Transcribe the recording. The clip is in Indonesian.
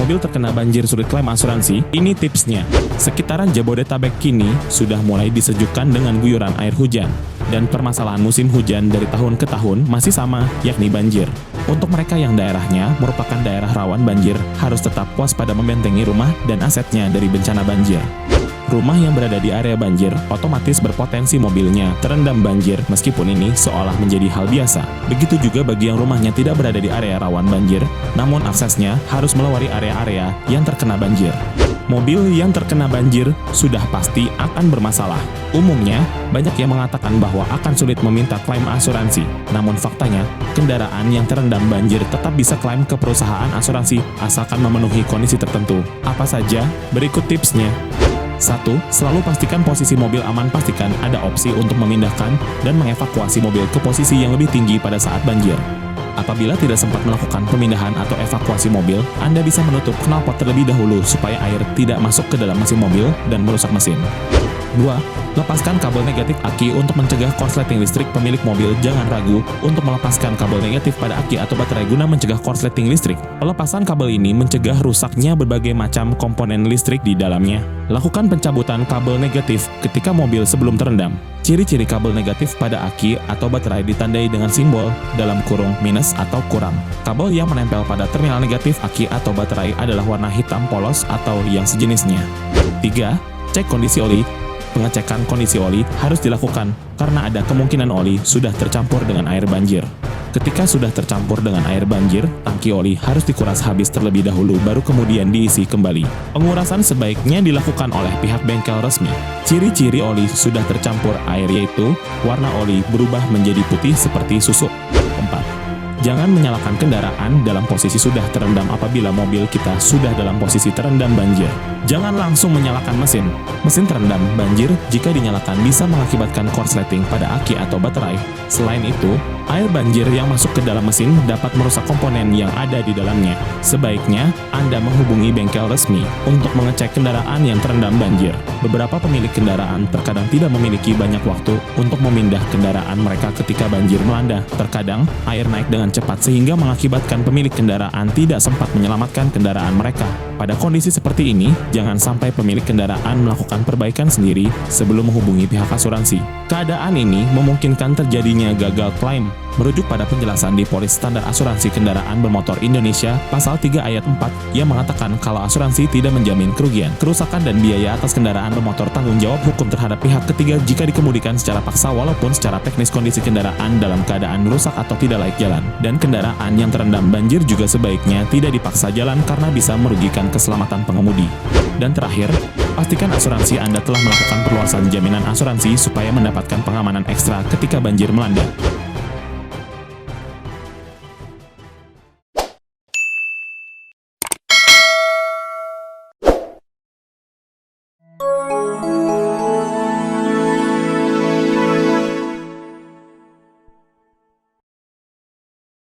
mobil terkena banjir sulit klaim asuransi? Ini tipsnya. Sekitaran Jabodetabek kini sudah mulai disejukkan dengan guyuran air hujan. Dan permasalahan musim hujan dari tahun ke tahun masih sama, yakni banjir. Untuk mereka yang daerahnya merupakan daerah rawan banjir, harus tetap waspada membentengi rumah dan asetnya dari bencana banjir. Rumah yang berada di area banjir otomatis berpotensi mobilnya terendam banjir meskipun ini seolah menjadi hal biasa. Begitu juga bagi yang rumahnya tidak berada di area rawan banjir, namun aksesnya harus melewati area-area yang terkena banjir. Mobil yang terkena banjir sudah pasti akan bermasalah. Umumnya, banyak yang mengatakan bahwa akan sulit meminta klaim asuransi. Namun faktanya, kendaraan yang terendam banjir tetap bisa klaim ke perusahaan asuransi asalkan memenuhi kondisi tertentu. Apa saja? Berikut tipsnya. 1. Selalu pastikan posisi mobil aman. Pastikan ada opsi untuk memindahkan dan mengevakuasi mobil ke posisi yang lebih tinggi pada saat banjir. Apabila tidak sempat melakukan pemindahan atau evakuasi mobil, Anda bisa menutup knalpot terlebih dahulu supaya air tidak masuk ke dalam mesin mobil dan merusak mesin. 2. Lepaskan kabel negatif aki untuk mencegah korsleting listrik. Pemilik mobil jangan ragu untuk melepaskan kabel negatif pada aki atau baterai guna mencegah korsleting listrik. Pelepasan kabel ini mencegah rusaknya berbagai macam komponen listrik di dalamnya. Lakukan pencabutan kabel negatif ketika mobil sebelum terendam. Ciri-ciri kabel negatif pada aki atau baterai ditandai dengan simbol dalam kurung minus atau kurang. Kabel yang menempel pada terminal negatif aki atau baterai adalah warna hitam polos atau yang sejenisnya. 3. Cek kondisi oli. Pengecekan kondisi oli harus dilakukan karena ada kemungkinan oli sudah tercampur dengan air banjir. Ketika sudah tercampur dengan air banjir, tangki oli harus dikuras habis terlebih dahulu baru kemudian diisi kembali. Pengurasan sebaiknya dilakukan oleh pihak bengkel resmi. Ciri-ciri oli sudah tercampur air yaitu warna oli berubah menjadi putih seperti susu. 4. Jangan menyalakan kendaraan dalam posisi sudah terendam apabila mobil kita sudah dalam posisi terendam banjir. Jangan langsung menyalakan mesin. Mesin terendam banjir jika dinyalakan bisa mengakibatkan korsleting pada aki atau baterai. Selain itu, air banjir yang masuk ke dalam mesin dapat merusak komponen yang ada di dalamnya. Sebaiknya Anda menghubungi bengkel resmi untuk mengecek kendaraan yang terendam banjir. Beberapa pemilik kendaraan terkadang tidak memiliki banyak waktu untuk memindah kendaraan mereka ketika banjir melanda. Terkadang air naik dengan cepat sehingga mengakibatkan pemilik kendaraan tidak sempat menyelamatkan kendaraan mereka. Pada kondisi seperti ini, jangan sampai pemilik kendaraan melakukan perbaikan sendiri sebelum menghubungi pihak asuransi. Keadaan ini memungkinkan terjadinya gagal klaim. Merujuk pada penjelasan di Polis Standar Asuransi Kendaraan Bermotor Indonesia, Pasal 3 Ayat 4, yang mengatakan kalau asuransi tidak menjamin kerugian, kerusakan dan biaya atas kendaraan bermotor, tanggung jawab hukum terhadap pihak ketiga jika dikemudikan secara paksa walaupun secara teknis kondisi kendaraan dalam keadaan rusak atau tidak layak jalan. Dan kendaraan yang terendam banjir juga sebaiknya tidak dipaksa jalan karena bisa merugikan keselamatan pengemudi. Dan terakhir, pastikan asuransi Anda telah melakukan perluasan jaminan asuransi supaya mendapatkan pengamanan ekstra ketika banjir melanda.